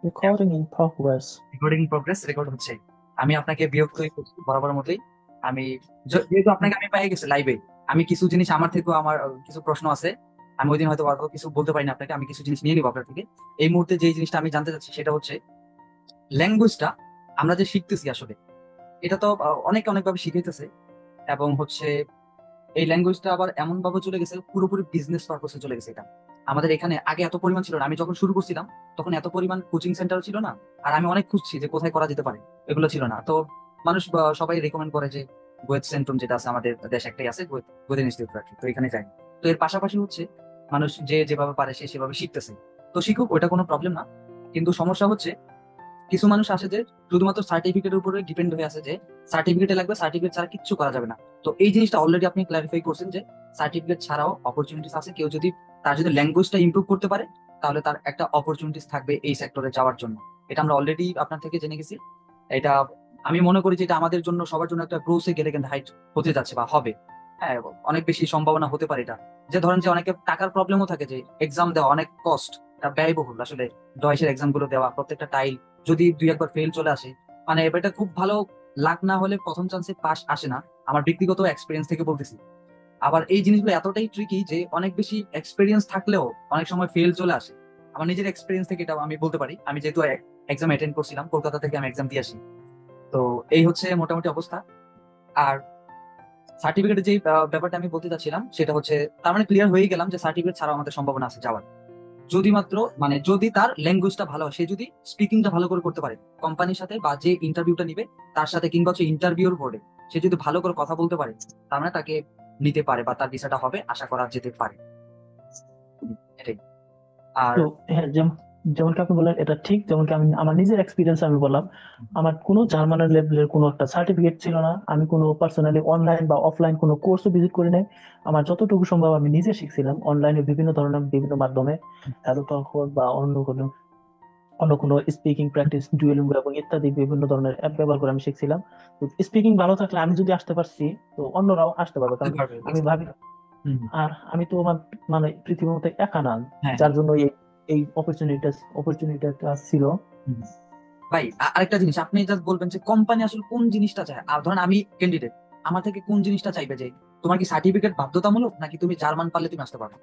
Recording in progress. Recording progress record হচ্ছে। আমি আপনাকে বিরক্তই করছি বরাবর মতোই। আমি যেহেতু আপনাকে আমি পেয়ে গেছি লাইভে, আমি কিছু জিনিস আমার থেকেও আমার কিছু প্রশ্ন আছে। আমি ওই দিন হয়তো অত কিছু বলতে পারিনি আপনাকে, আমি কিছু জিনিস নিয়ে নিবো আপনার থেকে। এই মুহূর্তে যে জিনিসটা আমি জানতে চাচ্ছি সেটা হচ্ছে ল্যাঙ্গুয়েজটা আমরা যে শিখতেছি আসলে, এটা তো অনেক অনেক ভাবে শিখাইতেছে। এবং হচ্ছে এই ল্যাঙ্গুয়েজটা আবার এমন ভাবে চলে গেছে, পুরোপুরি বিজনেস পারপসে চলে গেছে এটা। আমাদের এখানে আগে এত পরিমাণ ছিল না, আমি যখন শুরু করছিলাম তখন এত পরিমাণ কোচিং সেন্টার ছিল না। আর আমি অনেক খুঁজছি যে কোথায় করা যেতে পারে, এগুলো ছিল না। তো মানুষ সবাই রেকমেন্ড করে যে গোয়েত সেন্ট্রাম যেটা আছে আমাদের দেশ একটাই আছে, গোয়েত ইনস্টিটিউট আর কি, তো এখানে যাই। তো এর পাশাপাশি হচ্ছে মানুষ যে যেভাবে পারে সে সেভাবে শিখতেছে। তো শিখুক, ওইটা কোনো প্রবলেম না। কিন্তু সমস্যা হচ্ছে কিছু মানুষ আসে যে শুধুমাত্র সার্টিফিকেটের উপরে ডিপেন্ড হয়ে আছে, যে সার্টিফিকেটে লাগবে, সার্টিফিকেট ছাড়া কিচ্ছু করা যাবে না। তো এই জিনিসটা অলরেডি আপনি ক্লারিফাই করছেন যে সার্টিফিকেট ছাড়াও অপরচুনিটিস আছে। কেউ যদি তার যদি ল্যাঙ্গুয়েজটা ইমপ্রুভ করতে পারে, তাহলে তার একটা অপরচুনিটিস থাকবে এই সেক্টরে যাওয়ার জন্য। এটা আমরা অলরেডি আপনার থেকে জেনে গেছি। এটা আমি মনে করি যে এটা আমাদের জন্য সবার জন্য একটা গ্রোসে গেলে কিন্তু হাইট হতে যাচ্ছে বা হবে। হ্যাঁ, অনেক বেশি সম্ভাবনা হতে পারে এটা। যে ধরেন যে অনেকে টাকার প্রবলেমও থাকে, যে এক্সাম দেওয়া অনেক কস্ট, ব্যয়বহুল আসলে। ডয়েসের এক্সাম গুলো দেওয়া, প্রত্যেকটা টাইল যদি দুই একবার ফেল চলে আসে, মানে এটা খুব ভালো লাক না হলে প্রথম চান্সে পাস আসে না। আমার ব্যক্তিগত এক্সপিরিয়েন্স থেকে বলতেছি। আবার এই জিনিসগুলো এতটাই ট্রিকি যে অনেক বেশি এক্সপিরিয়েন্স থাকলেও অনেক সময় ফেল চলে আসে। আমার নিজের এক্সপিরিয়েন্স থেকে এটা আমি বলতে পারি। আমি যেহেতু এক্সাম অ্যাটেন্ড করছিলাম, কলকাতা থেকে আমি এক্সাম দিয়ে আসি। তো এই হচ্ছে মোটামুটি অবস্থা। আর সার্টিফিকেটের যে ব্যাপারটা আমি বলতে চাচ্ছিলাম সেটা হচ্ছে, তার মানে ক্লিয়ার হয়ে গেলাম যে সার্টিফিকেট ছাড়াও আমাদের সম্ভাবনা আছে যাওয়ার। যদি মাত্র মানে যদি তার ল্যাঙ্গুয়েজটা ভালো হয়, সে যদি স্পিকিংটা ভালো করে করতে পারে কোম্পানির সাথে, বা যে ইন্টারভিউটা নিবে তার সাথে, কিংবা হচ্ছে ইন্টারভিউর বোর্ডে সে যদি ভালো করে কথা বলতে পারে, তার মানে তাকে নিতে পারে বা তার ভিসাটা হবে, আশা করা যেতে পারে। এটাই। আর তো হ্যাঁ, যেমনকি আপনি বললেন এটা ঠিক, যেমনকি আমি আমার নিজের এক্সপিরিয়েন্স আমি বললাম। আমার কোনো জার্মানের লেভেলের কোনো একটা সার্টিফিকেট ছিল না। আমি কোনো পার্সোনালি অনলাইন বা অফলাইন কোনো কোর্সও ভিজিট করি নাই। আমার যতটুকু সম্ভব আমি নিজে শিখছিলাম অনলাইনে বিভিন্ন ধরনের বিভিন্ন মাধ্যমে। হ্যালো টক হোক বা অন্য কোনো স্পিকিং প্র্যাকটিস, ডুয়েলিঙ্গো এবং ইত্যাদি বিভিন্ন ধরনের অ্যাপ ব্যবহার করে আমি শিখছিলাম। তো স্পিকিং ভালো থাকলে আমি যদি আসতে পারছি, তো অন্যরাও আসতে পারবে, আসতে কারণ পারবে আমি exactly। ভাবি। হুম হুম। আর আমি তো মানে পৃথিবীর মধ্যে একা না, হ্যাঁ হ্যাঁ। যার জন্য এই এই অপরচুনিটিটা ছিল। হুম। ভাই আরেকটা জিনিস আপনি জাস্ট বলবেন যে কোম্পানি আসলে কোন জিনিসটা চায়। আর ধরেন আমি ক্যান্ডিডেট, আমার থেকে কোন জিনিসটা চাইবে, যে তোমার কি সার্টিফিকেট বাধ্যতামূলক, নাকি তুমি জার্মান পারলে তুমি আসতে পারবে?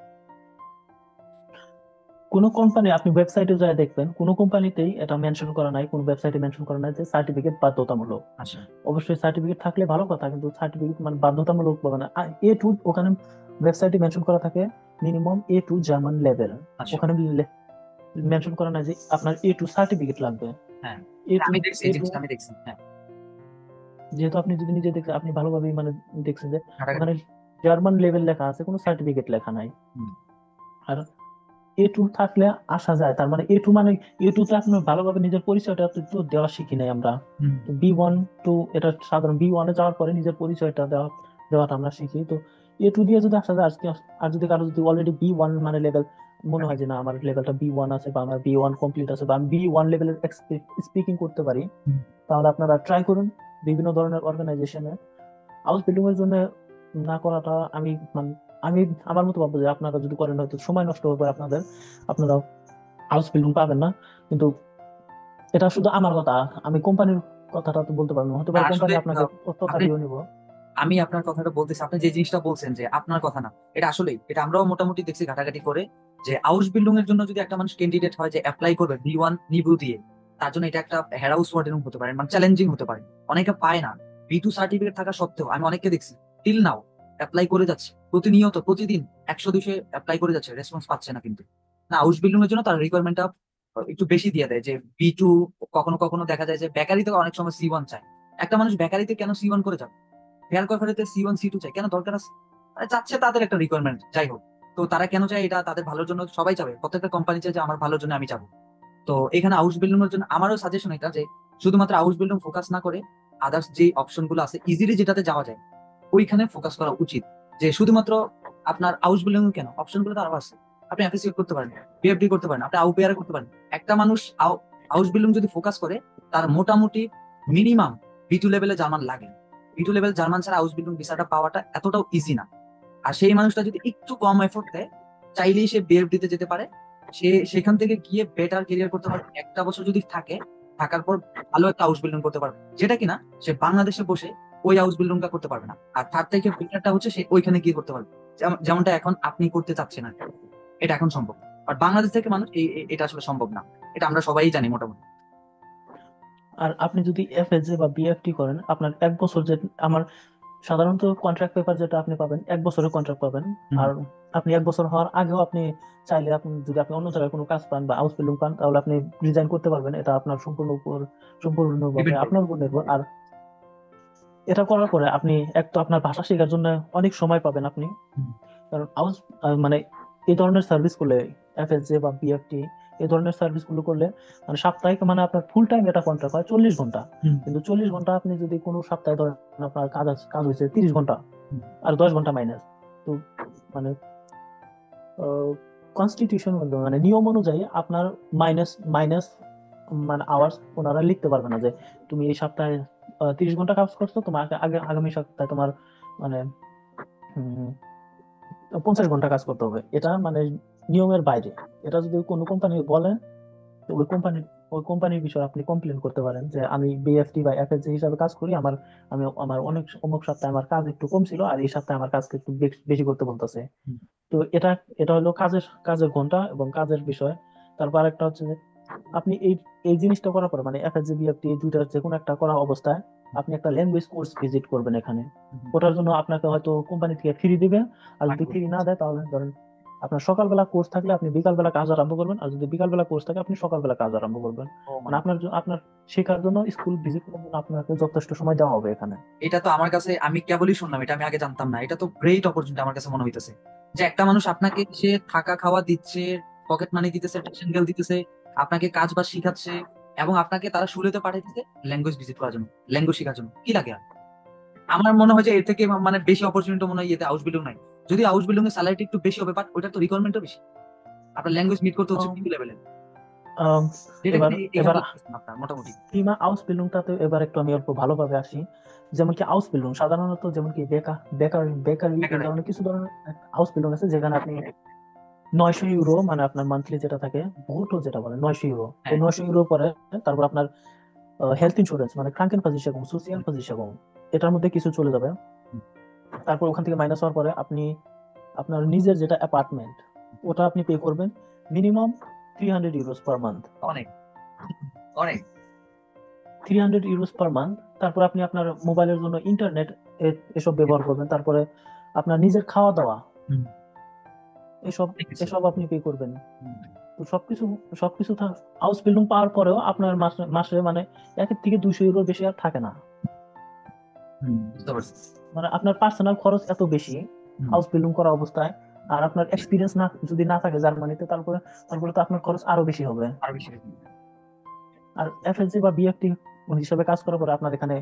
কোনো কোম্পানি আপনি ওয়েবসাইটে যায় দেখবেন, কোনো কোম্পানিতেই এটা মেনশন করা নাই, কোনো ওয়েবসাইটে মেনশন করা নাই যে সার্টিফিকেট বাধ্যতামূলক। আচ্ছা অবশ্যই সার্টিফিকেট থাকলে ভালো কথা, কিন্তু সার্টিফিকেট মানে বাধ্যতামূলক হবে না। আর A2 ওখানে ওয়েবসাইটে মেনশন করা থাকে মিনিমাম A2 জার্মান লেভেল। আচ্ছা। ওখানে মেনশন করা নাই যে আপনার A2 সার্টিফিকেট লাগবে। হ্যাঁ, A2 আমি দেখছি এই A2 জিনিসটা, আমি দেখছি, হ্যাঁ। যেহেতু আপনি যদি নিজে দেখছেন, আপনি ভালোভাবে মানে দেখছেন যে ঘাটাঘাটি। ওখানে জার্মান লেভেল লেখা আছে, কোনো সার্টিফিকেট লেখা নাই। হুম। আর A2 থাকলে আসা যায়, তার মানে A2 মানে A2 তে আপনি ভালোভাবে নিজের পরিচয়টা তো দেওয়া শিখি নাই আমরা। হুম। তো B1 টু, এটা সাধারণ B1 এ যাওয়ার পরে নিজের পরিচয়টা দেওয়াটা আমরা শিখি। তো A2 দিয়ে যদি আসা যায় আজকে, আর যদি কারো যদি অলরেডি B1 মানে লেভেল মনে হয় যে না আমার লেভেলটা B1 আছে, বা আমার B1 কমপ্লিট আছে, বা আমি B1 লেভেলের স্পিকিং করতে পারি, হুম। তাহলে আপনারা ট্রাই করুন বিভিন্ন ধরনের অর্গানাইজেশনে। হাউস বিল্ডিং এর জন্য না করাটা আমি মানে আমি আমার মতো ভাববো যে আপনারা যদি করেন হয়তো সময় নষ্ট হবে আপনাদের, আপনারা হাউস বিল্ডিং পাবেন না। কিন্তু এটা শুধু আমার কথা, আমি কোম্পানির কথাটা তো বলতে পারবো না, হতে না পারে কোম্পানি আসলে আপনাকে তথ্যটা আপনি, দিয়ে নিব। আমি আপনার কথাটা বলতেছি, আপনি যে জিনিসটা বলছেন যে আপনার কথা না, এটা আসলেই এটা আমরাও মোটামুটি দেখছি ঘাটাঘাটি করে, যে আউস বিল্ডিং এর জন্য যদি একটা মানুষ ক্যান্ডিডেট হয় যে অ্যাপ্লাই করবে B1 নিবু দিয়ে, তার জন্য এটা একটা হ্যারাউস ওয়ার্ডেন হতে পারে, মানে চ্যালেঞ্জিং হতে পারে। অনেকে পায় না। B2 সার্টিফিকেট থাকা সত্ত্বেও আমি অনেককে দেখছি টিল নাও অ্যাপ্লাই করে যাচ্ছে, প্রতিনিয়ত প্রতিদিন 100 200 অ্যাপ্লাই করে যাচ্ছে, রেসপন্স পাচ্ছে না কিন্তু। না, হাউস বিল্ডিং এর জন্য তার রিকোয়ারমেন্টটা একটু বেশি দিয়ে দেয়, যে B2। কখনো কখনো দেখা যায় যে বেকারিতে অনেক সময় C1 চায়। একটা মানুষ বেকারিতে কেন C1 করে যাবে? হেয়ার কোয়ালিফাইতে C1 C2 চাই কেন, দরকার আছে? আরে চাচ্ছে, তাদের একটা রিকোয়ারমেন্ট, যাই হোক। তো তারা কেন চায় এটা, তাদের ভালোর জন্য সবাই চাবে, প্রত্যেকটা কোম্পানি চায় যে আমার ভালোর জন্য আমি যাবো। তো এখানে হাউস বিল্ডিং এর জন্য আমারও সাজেশন এটা, যে শুধুমাত্র হাউস বিল্ডিং ফোকাস না করে আদার্স যে অপশন গুলো আছে ইজিলি যেটাতে যাওয়া যায়, ওইখানে ফোকাস করা উচিত। যে শুধুমাত্র আপনার হাউস বিল্ডিং কেন, অপশন গুলো তো আরো আছে। আপনি এফএসসি করতে পারেন, পিএফডি করতে পারেন, আপনি আউপিআর করতে পারেন। একটা মানুষ হাউস বিল্ডিং যদি ফোকাস করে, তার মোটামুটি মিনিমাম B2 লেভেলে জার্মান লাগে। B2 লেভেল জার্মান ছাড়া হাউস বিল্ডিং ভিসাটা পাওয়াটা এতটাও ইজি না। আর সেই মানুষটা যদি একটু কম এফোর্ট দেয়, চাইলেই সে বিএফডি তে যেতে পারে। সে সেখান থেকে গিয়ে বেটার ক্যারিয়ার করতে পারবে, একটা বছর যদি থাকে, থাকার পর ভালো একটা হাউস বিল্ডিং করতে পারবে, যেটা কিনা সে বাংলাদেশে বসে ওই হাউস বিল্ডিংটা করতে পারবে না। আর তার থেকে বেটারটা হচ্ছে সে ওইখানে গিয়ে করতে পারবে, যেমনটা এখন আপনি করতে চাচ্ছেন আর কি। এটা এখন সম্ভব। আর বাংলাদেশ থেকে মানুষ এটা আসলে সম্ভব না, এটা আমরা সবাই জানি মোটামুটি। আর আপনি যদি এফএসএ বা বিএফটি করেন, আপনার 1 বছর যে আমার সাধারণত কন্ট্রাক্ট পেপার যেটা আপনি পাবেন 1 বছরের কন্ট্রাক্ট পাবেন। হুম। আর আপনি 1 বছর হওয়ার আগেও আপনি চাইলে, আপনি যদি আপনি অন্য জায়গায় কোনো কাজ পান বা হাউস বিল্ডিং পান, তাহলে আপনি রিজাইন করতে পারবেন। এটা আপনার সম্পূর্ণভাবে ডিপেন্ড করবে। আপনার উপর নির্ভর। আর এটা করার পরে আপনি এক তো আপনার ভাষা শেখার জন্য অনেক সময় পাবেন আপনি। হুম। কারণ মানে এই ধরনের সার্ভিস করলে, এফএসজে বা বিএফটি এই ধরনের সার্ভিস গুলো করলে মানে সাপ্তাহিক, মানে আপনার ফুল টাইম এটা কন্ট্রাক্ট হয় 40 ঘন্টা। হুম। কিন্তু 40 ঘন্টা আপনি যদি কোনো সপ্তাহে ধরেন আপনার কাজ হয়েছে 30 ঘন্টা, হুম। আর 10 ঘন্টা মাইনাস, তো মানে কনস্টিটিউশন মানে নিয়ম অনুযায়ী আপনার মাইনাস মাইনাস মানে আওয়ার্স ওনারা লিখতে পারবে না যে তুমি এই সপ্তাহে 30 ঘন্টা কাজ করছো, তোমার আগামী সপ্তাহে তোমার মানে 50 ঘন্টা কাজ করতে হবে। এটা মানে নিয়মের বাইরে। এটা যদি কোনো কোম্পানি বলে, তো ওই কোম্পানির বিষয়ে আপনি কমপ্লেন করতে পারেন যে আমি বিএফটি বা এফএসজি হিসাবে কাজ করি, আমার অনেক অমুক সপ্তাহে আমার কাজ একটু কম ছিল, আর এই সপ্তাহে আমার কাজকে একটু বেশি করতে বলতেছে। হুম। তো এটা এটা হলো কাজের কাজের ঘন্টা এবং কাজের বিষয়। তারপর একটা হচ্ছে যে আপনি এই এই জিনিসটা করার পর, মানে এফএসজি বিএফটি এই দুইটার যে কোনো একটা করা অবস্থায় আপনি একটা ল্যাঙ্গুয়েজ কোর্স ভিজিট করবেন এখানে। হুম। ওটার জন্য আপনাকে হয়তো কোম্পানি থেকে ফ্রি দিবে। আর যদি লাগবে। ফ্রি না দেয়, তাহলে ধরেন আপনার সকালবেলা কোর্স থাকলে আপনি বিকালবেলা কাজ আরম্ভ করবেন, আর যদি বিকালবেলা কোর্স থাকে আপনি সকালবেলা কাজ আরম্ভ করবেন। ও মানে মানে আপনার শেখার জন্য, স্কুল ভিজিট করার জন্য আপনাকে যথেষ্ট সময় দেওয়া হবে এখানে। এটা তো আমার কাছে, আমি কেবলই শুনলাম, এটা আমি আগে জানতাম না। এটা তো গ্রেট অপরচুনিটি আমার কাছে মনে হইতেছে, যে একটা মানুষ আপনাকে সে থাকা খাওয়া দিচ্ছে, পকেট মানি দিতেছে, টিউশন গেল দিতেছে, আপনাকে কাজ বাজ শিখাচ্ছে, এবং আপনাকে তারা শুরুতে পাঠাইতেছে ল্যাঙ্গুয়েজ ভিজিট করার জন্য, ল্যাঙ্গুয়েজ শেখার জন্য। কি লাগে আর? আমার মনে হয় যে এর থেকে মানে বেশি অপরচুনিটি মনে হয় ইয়েতে হাউস বিল্ডিং নাই। যদি হাউস বিল্ডিং এর স্যালারি একটু বেশি হবে, বাট ওইটার তো রিকোয়ারমেন্টও বেশি। আপনার ল্যাঙ্গুয়েজ মিট করতে হচ্ছে আম, পিপি লেভেলের, আম, যেটা এবার কিন্তু এখানে এবার লাগতেছে না আপনার মোটামুটি। সীমা আউস বিল্ডিংটাতে এবার একটু আমি অল্প ভালোভাবে আসি। যেমন কি আউস বিল্ডিং সাধারণত, যেমন কি বেকারি এই বেকার। ধরনের কিছু ধরনের আউস বিল্ডিং আছে যেখানে আপনি 900 ইউরো, মানে আপনার মান্থলি যেটা থাকে, ব্রুটো যেটা বলে 900 ইউরো, এই হ্যাঁ। 900 ইউরো পরে তারপর আপনার হেলথ ইন্স্যুরেন্স, মানে ক্রাঙ্কেনversicherung, সোশিয়াল versicherung, এটার মধ্যে কিছু চলে যাবে। তারপর ওখান থেকে মাইনাস হওয়ার পরে আপনি আপনার নিজের যেটা অ্যাপার্টমেন্ট, ওটা আপনি পে করবেন মিনিমাম 300 ইউরোস পার মান্থ। অনেক, অনেক। 300 ইউরোস পার মান্থ। তারপর আপনি আপনার মোবাইলের জন্য ইন্টারনেট এসব ব্যবহার করবেন। তারপরে আপনার নিজের খাওয়া দাওয়া, হুম। এসব অনেক কিছু। এসব আপনি পে করবেন। হুম। তো সবকিছু হাউস বিল্ডিং পাওয়ার পরেও আপনার মাসে মাসে মানে 1 থেকে 200 ইউরোর বেশি আর থাকে না। হুম, বুঝতে পারছি। মানে আপনার পার্সোনাল খরচ এত বেশি হুম। হাউস বিল্ডিং করা অবস্থায়, আর আপনার এক্সপিরিয়েন্স না যদি না থাকে জার্মানিতে, তারপরে তারপরে তো আপনার খরচ আরো বেশি হবে। আরো বেশি বেশি। আর এফএসজি বা বিএফটি হিসাবে কাজ করার পরে আপনার এখানে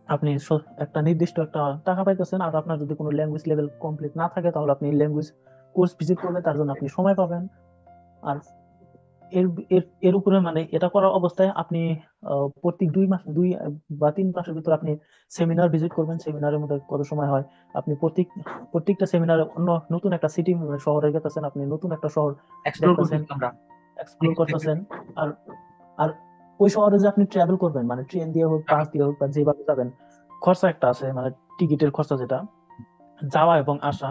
আপনি একটা নির্দিষ্ট একটা টাকা পাইতেছেন। আর আপনার যদি কোনো ল্যাঙ্গুয়েজ লেভেল কমপ্লিট না থাকে, তাহলে আপনি ল্যাঙ্গুয়েজ কোর্স ভিজিট করলে তার জন্য আপনি সময় পাবেন। আর এর এর এর উপরে মানে এটা করা অবস্থায় আপনি প্রত্যেক 2 মাস, 2 বা 3 মাসের ভিতর আপনি সেমিনার ভিজিট করবেন। সেমিনারের মধ্যে কত সময় হয়, আপনি প্রত্যেকটা সেমিনারে অন্য নতুন একটা সিটি, শহরে গেতেছেন, আপনি নতুন একটা শহর এক্সপ্লোর দেখতেছেন, করতেছি আমরা। অনেক এক্সপ্লোর কিছু দেখতেছি। করতেছেন। আর আর ওই শহরে যে আপনি ট্রাভেল করবেন, মানে ট্রেন দিয়ে হোক, বাস দিয়ে হোক, বা যেভাবে যাবেন, খরচা একটা আছে, মানে টিকিটের খরচা যেটা যাওয়া এবং আসা।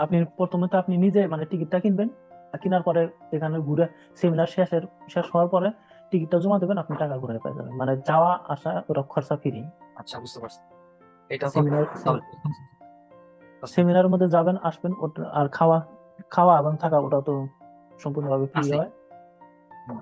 আপনি প্রথমে তো আপনি নিজে মানে টিকিটটা কিনবেন, আর কেনার পরে এখানে ঘুরে সেমিনার শেষ হওয়ার পরে টিকিটটা জমা দেবেন, আপনি টাকা ঘুরে পেয়ে যাবেন। মানে যাওয়া আসা ওটা খরচা ফ্রি। আচ্ছা, বুঝতে পারছি। এটা তো সেমিনার তাহলে সেমিনারের মধ্যে যাবেন আসবেন আর খাওয়া খাওয়া এবং থাকা ওটা তো সম্পূর্ণভাবে ফ্রি আছে। হয়। হুম,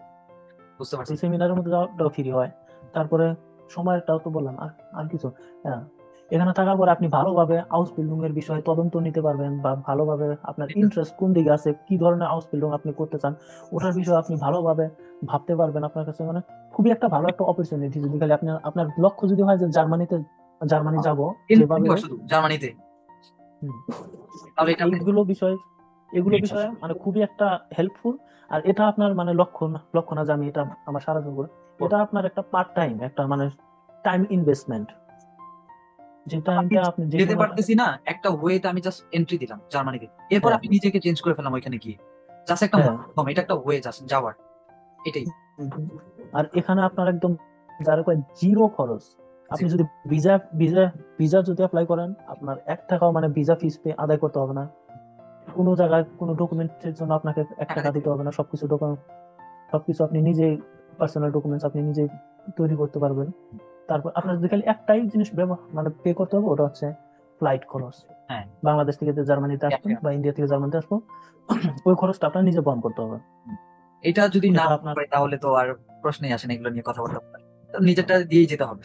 বুঝতে তো পারছি। সেমিনারের মধ্যে যাওয়াটাও ফ্রি হয়। তারপরে সময়টাও তো বললাম। আর কিছু, হ্যাঁ, এখানে থাকার পরে আপনি ভালোভাবে হাউস বিল্ডিং এর বিষয়ে তদন্ত নিতে পারবেন, বা ভালোভাবে আপনার ইন্টারেস্ট কোন দিকে আছে, কি ধরনের হাউস বিল্ডিং আপনি করতে চান, ওটার বিষয়ে আপনি ভালোভাবে ভাবতে পারবেন। আপনার কাছে মানে খুবই একটা ভালো একটা অপরচুনিটি, যদি খালি আপনার আপনার লক্ষ্য যদি হয় যে জার্মানি যাব যেভাবে হোক। শুধু জার্মানিতে? হুম, তো তাহলে এটা আপনি। এগুলো বিষয়ে মানে খুবই একটা হেল্পফুল। আর এটা আপনার মানে লক্ষ্য না যে আমি এটা আমার সারা জীবন করবো। এটা আপনার একটা পার্ট টাইম, একটা মানে টাইম ইনভেস্টমেন্ট, যে আমি টাইমটা আপনি যে যেতে সময়টা। পারতেছি না, একটা ওয়েতে আমি জাস্ট এন্ট্রি দিলাম জার্মানিতে, এরপর হ্যাঁ, আমি নিজেকে চেঞ্জ করে ফেললাম ওইখানে গিয়ে। জাস্ট একটা হ্যাঁ। মাধ্যম, এটা একটা ওয়ে জাস্ট যাওয়ার, এটাই। হুম। আর এখানে আপনার একদম যারা কয় জিরো খরচ। জি, আপনি যদি ভিসা ভিসা ভিসা যদি অ্যাপ্লাই করেন, আপনার 1 টাকাও মানে ভিসা ফিস পে আদায় করতে হবে না। কোনো জায়গায় কোনো ডকুমেন্টের জন্য আপনাকে এক টাকা টাকা দিতে দিতে হবে না। সবকিছু আপনি নিজে, পার্সোনাল ডকুমেন্টস আপনি নিজে তৈরি করতে পারবেন। তারপর আপনার যদি খালি একটাই জিনিস মানে পে করতে হবে, ওটা হচ্ছে ফ্লাইট খরচ। হ্যাঁ, বাংলাদেশ থেকে যে জার্মানিতে আসবেন বা ইন্ডিয়া থেকে জার্মানিতে আসবো, ওই খরচটা আপনার নিজে বহন করতে হবে। এটা যদি না এটা করতে আপনার, পারি তাহলে তো আর প্রশ্নই আসে না এগুলো নিয়ে কথাবার্তা বলার। তো নিজেরটা দিয়েই যেতে হবে।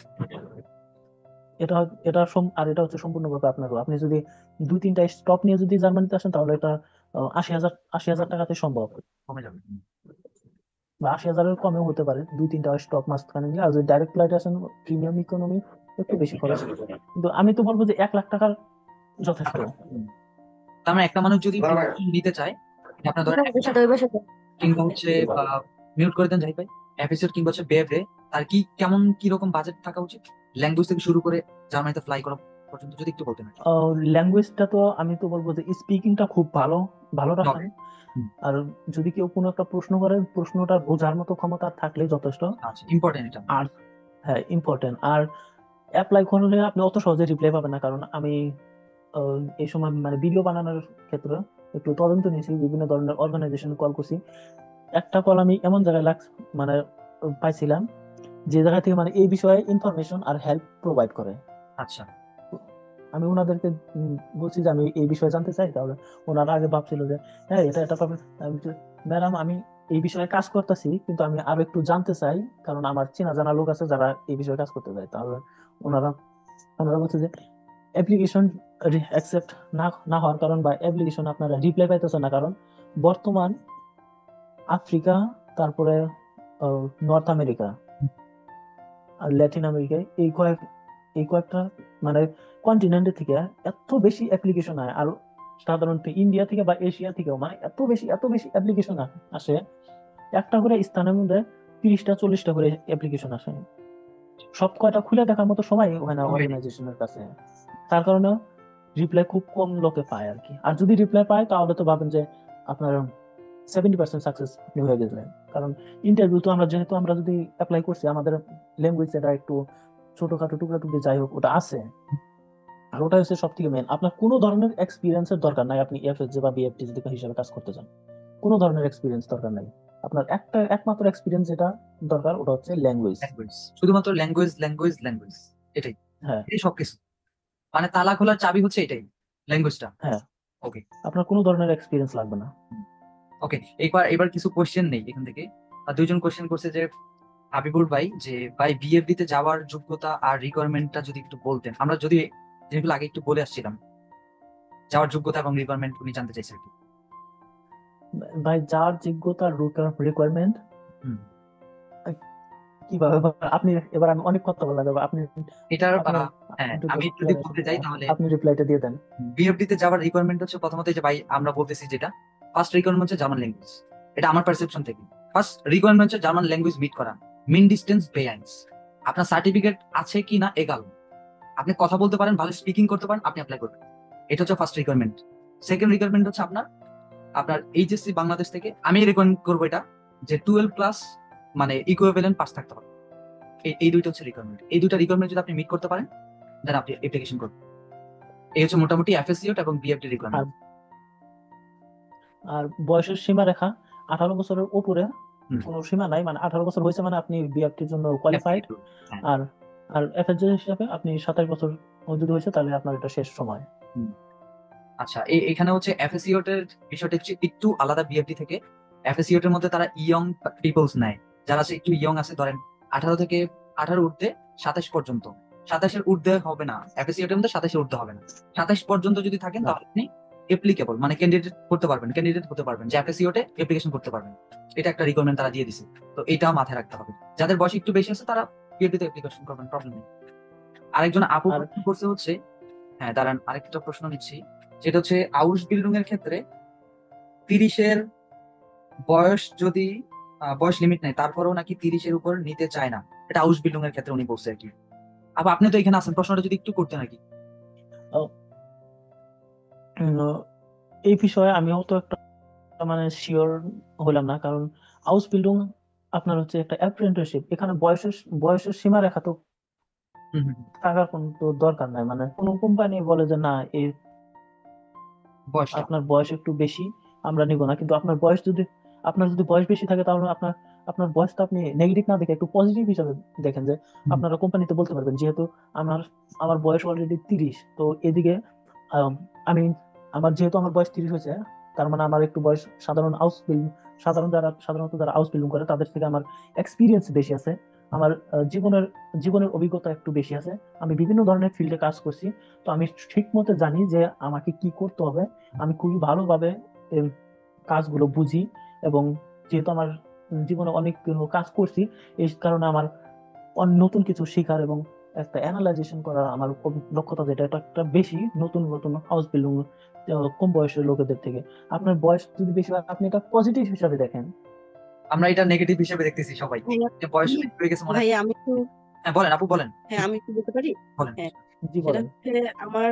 এটা এটা আর এটা হচ্ছে সম্পূর্ণভাবে আপনার। আপনি যদি 2-3টা স্টক নিয়ে যদি জার্মানিতে আসেন, তাহলে এটা 80,000 টাকাতে সম্ভব। কমে যাবে। বা 80,000-এর কমেও হতে পারে, 2-3টা স্টক মাঝখানে নিয়ে। আর যদি ডাইরেক্ট ফ্লাইট আসেন, প্রিমিয়াম ইকোনমি, একটু বেশি খরচ। কিন্তু আমি তো বলবো যে 1 লাখ টাকার যথেষ্ট। হুম। তার মানে একটা মানুষ যদি preparation নিতে চায়, যে আপনার ধরেন কিংবা হচ্ছে মিউট করে দেন যাই ভাই, এপিসোড কিংবা হচ্ছে বেভে, তার কি কেমন কি রকম বাজেট থাকা উচিত ল্যাঙ্গুয়েজ থেকে শুরু করে জার্মানিতে ফ্লাই করা পর্যন্ত, যদি একটু বলতেন আর কি। ল্যাঙ্গুয়েজটা তো আমি তো বলবো যে স্পিকিংটা খুব ভালো ভালো হবে। রাখেন। হুম, আর যদি কেউ কোনো একটা প্রশ্ন করে, প্রশ্নটা বোঝার মতো ক্ষমতা থাকলেই যথেষ্ট। আচ্ছা, ইম্পর্টেন্ট এটা। আর হ্যাঁ, ইম্পর্টেন্ট। আর অ্যাপ্লাই করলে আপনি অত সহজে রিপ্লাই পাবেন না, কারণ আমি এই সময় মানে ভিডিও বানানোর ক্ষেত্রে একটু তদন্ত নিয়েছি, বিভিন্ন ধরনের অর্গানাইজেশনে কল করছি। একটা কল আমি এমন জায়গায় মানে পাইছিলাম, যে জায়গা থেকে মানে এই বিষয়ে ইনফরমেশন আর হেল্প প্রোভাইড করে। আচ্ছা, আমি ওনাদেরকে বলছি যে আমি এই বিষয়ে জানতে চাই, তাহলে ওনারা আগে ভাবছিল যে হ্যাঁ, এটা পাবেন। ম্যাডাম, আমি এই বিষয়ে কাজ করতেছি, কিন্তু আমি আরো একটু জানতে চাই, কারণ আমার চেনা জানা লোক আছে যারা এই বিষয়ে কাজ করতে চায়। তাহলে ওনারা ওনারা বলছে যে অ্যাপ্লিকেশন অ্যাকসেপ্ট না না হওয়ার কারণ, বা অ্যাপ্লিকেশন আপনারা রিপ্লাই পাইতেছেন না, কারণ বর্তমান আফ্রিকা, তারপরে নর্থ আমেরিকা আর ল্যাটিন আমেরিকায় এই কয়েকটা মানে কন্টিনেন্টের থেকে এত বেশি অ্যাপ্লিকেশন হয়। আর সাধারণত ইন্ডিয়া থেকে বা এশিয়া থেকেও মানে এত বেশি অ্যাপ্লিকেশন আসে। একটা করে স্থানের মধ্যে 30টা 40টা করে অ্যাপ্লিকেশন আসে। সব কয়টা খুলে দেখার মতো সময় হয় না হয়নি। অর্গানাইজেশনের কাছে। তার কারণে রিপ্লাই খুব কম লোকে পায় আর কি। আর যদি রিপ্লাই পায়, তাহলে তো ভাবেন যে আপনার 70% সাকসেস হয়ে গেছিলেন। কারণ ইন্টারভিউ তো যেহেতু আমরা যদি অ্যাপ্লাই করছি, আমাদের ল্যাঙ্গুয়েজ এটা একটু ছোটখাটো টুকরা টুকরি যাই হোক, ওটা আছে। আর ওটা হচ্ছে সব থেকে মেন। আপনার কোনো ধরনের এক্সপিরিয়েন্সের দরকার নাই, আপনি এফএসজি বা বিএফটি যদি হিসাবে কাজ করতে চান। কোনো ধরনের এক্সপিরিয়েন্স দরকার নাই। আপনার একমাত্র এক্সপিরিয়েন্স যেটা দরকার, ওটা হচ্ছে ল্যাঙ্গুয়েজ। ল্যাঙ্গুয়েজ, শুধুমাত্র ল্যাঙ্গুয়েজ, ল্যাঙ্গুয়েজ, ল্যাঙ্গুয়েজ, এটাই। হ্যাঁ। এটাই সবকিছু, মানে তালা খোলার চাবি হচ্ছে এটাই, ল্যাঙ্গুয়েজটা। হ্যাঁ, ওকে। আপনার কোনো ধরনের এক্সপিরিয়েন্স লাগবে না। ওকে, এবার এবার কিছু কোশ্চেন নেই এখান থেকে। আর দুইজন কোশ্চেন করছে যে হাবিবুল ভাই, যে ভাই বিএফডি তে যাওয়ার যোগ্যতা আর রিকোয়ারমেন্টটা যদি একটু বলতেন, আমরা যদি যেগুলো আগে একটু বলে আসছিলাম, যাওয়ার যোগ্যতা এবং রিকোয়ারমেন্ট উনি জানতে চাইছেন আর কি। ভাই, যার যোগ্যতা রিকোয়ারমেন্ট হুম। কিভাবে আপনি, এবার আমি অনেক কথা বলা যাবে, আপনি এটার আপনি হ্যাঁ, একটু আমি যদি clear আসেন। বলতে চাই তাহলে আপনি রিপ্লাইটা দিয়ে দেন। বিএফডি তে যাওয়ার রিকোয়ারমেন্ট হচ্ছে প্রথমত যে ভাই আমরা বলতেছি যেটা ফার্স্ট রিকোয়ারমেন্ট হচ্ছে জার্মান ল্যাঙ্গুয়েজ। এটা আমার পারসেপশন থেকে ফার্স্ট রিকোয়ারমেন্ট হচ্ছে জার্মান ল্যাঙ্গুয়েজ মিট করা। মিন ডিস্টেন্স বেআইনস, আপনার সার্টিফিকেট আছে কি না এগাল, আপনি কথা বলতে পারেন, ভালো স্পিকিং করতে পারেন, আপনি অ্যাপ্লাই করবেন। এটা হচ্ছে ফার্স্ট রিকোয়ারমেন্ট। সেকেন্ড রিকোয়ারমেন্ট হচ্ছে আপনার আপনার এইচএসসি বাংলাদেশ থেকে, আমি রেকমেন্ড করবো এটা, যে 12 ক্লাস মানে ইকুইভ্যালেন্ট পাস থাকতে হবে। এই দুইটা হচ্ছে রিকোয়ারমেন্ট। এই দুইটা রিকোয়ারমেন্ট যদি আপনি মিট করতে পারেন, দেন আপনি অ্যাপ্লিকেশন করবেন। এই হচ্ছে মোটামুটি এফএসসিওট এবং বিএফডি আর রিকোয়ারমেন্ট। আর বয়সের সীমা রেখা 18 বছরের উপরে হুম। কোনো সীমা নাই, মানে 18 বছর হয়েছে মানে আপনি বিআরটির জন্য কোয়ালিফাইড। হ্যাঁ। আর আর এফএসজি হিসাবে আপনি 27 বছর যদি হয়েছে, তাহলে আপনার এটা শেষ সময়। হুম। আচ্ছা, এখানে হচ্ছে এফএসিওট এর বিষয়টা হচ্ছে একটু আলাদা বিএফডি থেকে। এফএসিওট এর মধ্যে তারা ইয়ং পিপলস নেয়, যারা আছে একটু ইয়ং আছে, ধরেন 18 থেকে 18 ঊর্ধ্বে, 27 পর্যন্ত। 27-এর ঊর্ধ্বে হবে না এফএসিওট এর মধ্যে, 27-এর ঊর্ধ্বে হবে না। 27 পর্যন্ত যদি থাকেন না। তাহলে আপনি এপ্লিকেবল, মানে ক্যান্ডিডেট করতে পারবেন, ক্যান্ডিডেট হতে পারবেন, যে এফএসিওটে অ্যাপ্লিকেশন করতে পারবেন। এটা একটা রিকোয়ারমেন্ট তারা দিয়ে দিছে। তো এটা মাথায় রাখতে হবে, যাদের বয়স একটু বেশি আছে তারা বিএফডি তে অ্যাপ্লিকেশন করবেন, প্রবলেম নেই। আরেকজন আপু আর প্রশ্ন করছে হচ্ছে, হ্যাঁ দাঁড়ান আরেকটা প্রশ্ন নিচ্ছি, সেটা হচ্ছে আউস বিল্ডিং এর ক্ষেত্রে 30-এর বয়স যদি বয়স লিমিট নেই, তারপরেও নাকি 30-এর উপর নিতে চায় না। এটা আউস বিল্ডিং এর ক্ষেত্রে উনি বলছে আর কি। আবার আপনি তো এখানে আছেন, প্রশ্নটা যদি একটু করতেন আর কি। উম, এই বিষয়ে আমিও তো একটা মানে শিওর হলাম না, কারণ আউসবিল্ডিং আপনার হচ্ছে একটা অ্যাপ্রেন্টিসশিপ, এখানে বয়সের সীমারেখা তো হুম হুম হুম। থাকার কোনো তো দরকার নাই। মানে কোনো কোম্পানি বলে যে না, এই বয়সটা। আপনার বয়স একটু বেশি, আমরা নিব না। কিন্তু আপনার যদি বয়স বেশি থাকে, তাহলে আপনার বয়সটা আপনি নেগেটিভ না দেখে একটু পজিটিভ হিসাবে দেখেন, যে হুম, আপনারা কোম্পানিতে বলতে পারবেন যেহেতু আমার আমার বয়স অলরেডি 30, তো এদিকে আম, আমি যেহেতু আমার বয়স 30 হয়েছে, তার মানে আমার একটু বয়স সাধারণত যারা হাউস বিল্ডিং করে তাদের থেকে আমার এক্সপিরিয়েন্স বেশি আছে। আমার জীবনের অভিজ্ঞতা একটু বেশি আছে। আমি বিভিন্ন ধরনের ফিল্ডে কাজ করছি, তো আমি ঠিক মতো জানি যে আমাকে কি করতে হবে। আমি খুবই ভালোভাবে এর কাজগুলো বুঝি, এবং যেহেতু আমার জীবনে অনেক কাজ করছি, এই কারণে আমার নতুন কিছু শেখার এবং একটা অ্যানালাইজেশন করার আমার দক্ষতা, যেটা এটা একটা বেশি নতুন নতুন হাউস বিল্ডিং কম বয়সের লোকেদের থেকে। আপনার বয়স যদি বেশি হয়, আপনি এটা পজিটিভ হিসাবে দেখেন। আমরা এটা নেগেটিভ হিসেবে দেখতেছি সবাই, ভাইয়া যে বয়স বেশি হয়ে গেছে মনে হয়। ভাইয়া আমি একটু হ্যাঁ বলেন আপু বলেন। হ্যাঁ আমি একটু বলতে পারি। বলেন। হ্যাঁ, জি সেটা বলেন। হচ্ছে আমার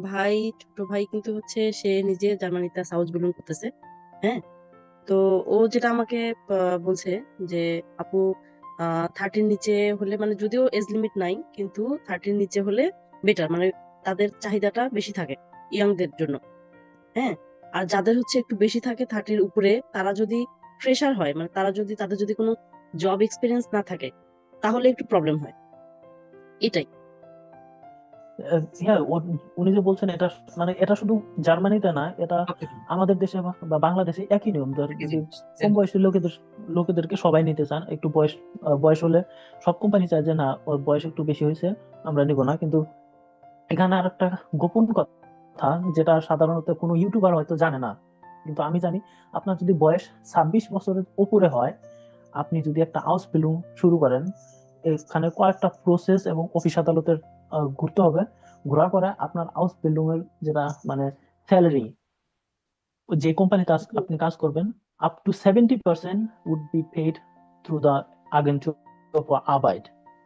ভাই, ছোট ভাই কিন্তু হচ্ছে সে নিজে জার্মানিতে হাউস বিল্ডিং করতেছে। হ্যাঁ, তো ও যেটা আমাকে বলছে যে আপু 30-র নিচে হলে, মানে যদিও এজ লিমিট নাই কিন্তু 30-র নিচে হলে বেটার, মানে তাদের চাহিদাটা বেশি থাকে ইয়াংদের জন্য। হ্যাঁ, আর যাদের হচ্ছে একটু বেশি থাকে 30-র উপরে, তারা যদি ফ্রেশার হয়, মানে তাদের যদি কোনো জব এক্সপিরিয়েন্স না থাকে, তাহলে একটু প্রবলেম হয়। এটাই। হ্যাঁ, উনি যে বলছেন এটা, মানে এটা শুধু জার্মানিতে না, এটা সবকিছু আমাদের দেশে বা বাংলাদেশে একই নিয়ম। একই যদি জিনিস কম সেম। বয়সী লোকেদেরকে সবাই নিতে চান, একটু বয়স হলে সব কোম্পানি চায় যে না, ওর বয়স একটু বেশি হয়েছে, আমরা নিব না। কিন্তু এখানে আর একটা গোপন কথা, যেটা সাধারণত কোনো ইউটিউবার হয়তো জানে না, কিন্তু আমি জানি। আপনার যদি বয়স 26 বছরের উপরে হয়, আপনি যদি একটা হাউস বিল্ডিং শুরু করেন, এখানে কয়েকটা প্রসেস এবং অফিস আদালতের ঘুরতে হবে। ঘোরার পরে আপনার হাউস বিল্ডিং এর যেটা মানে স্যালারি, যে কোম্পানিতে আপনি কাজ করবেন, up to 70% would be paid through the আগেন্টুর অফ আরবাইট।